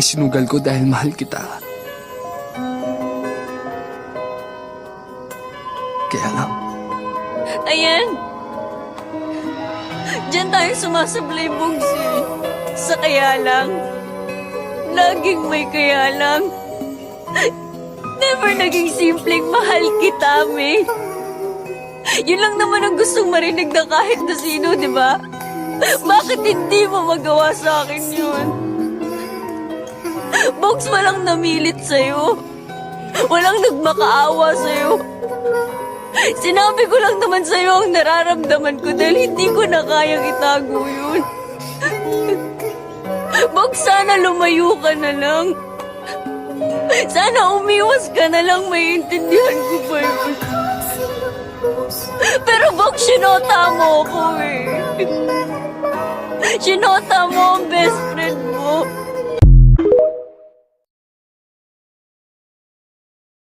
Isinugal ko dahil mahal kita. Kaya lang, Ayan. Diyan tayo sumasablay, Bugs eh. Sa kaya lang. Laging may kaya lang. Never naging simpleng mahal kita, May. Yun lang naman ang gustong marinig na kahit na sino, di ba? Bakit hindi mo magawa sa akin yun? Bugs, walang namilit sa'yo. Walang nagmakaawa sa'yo. Sinabi ko lang naman sa'yo ang nararamdaman ko dahil hindi ko na kayang itago yun. Bugs, sana lumayo ka na lang. Sana umiwas ka na lang, maiintindihan ko ba yun? Pero Bugs, sinota mo ako eh. Sinota mo ang best friend mo.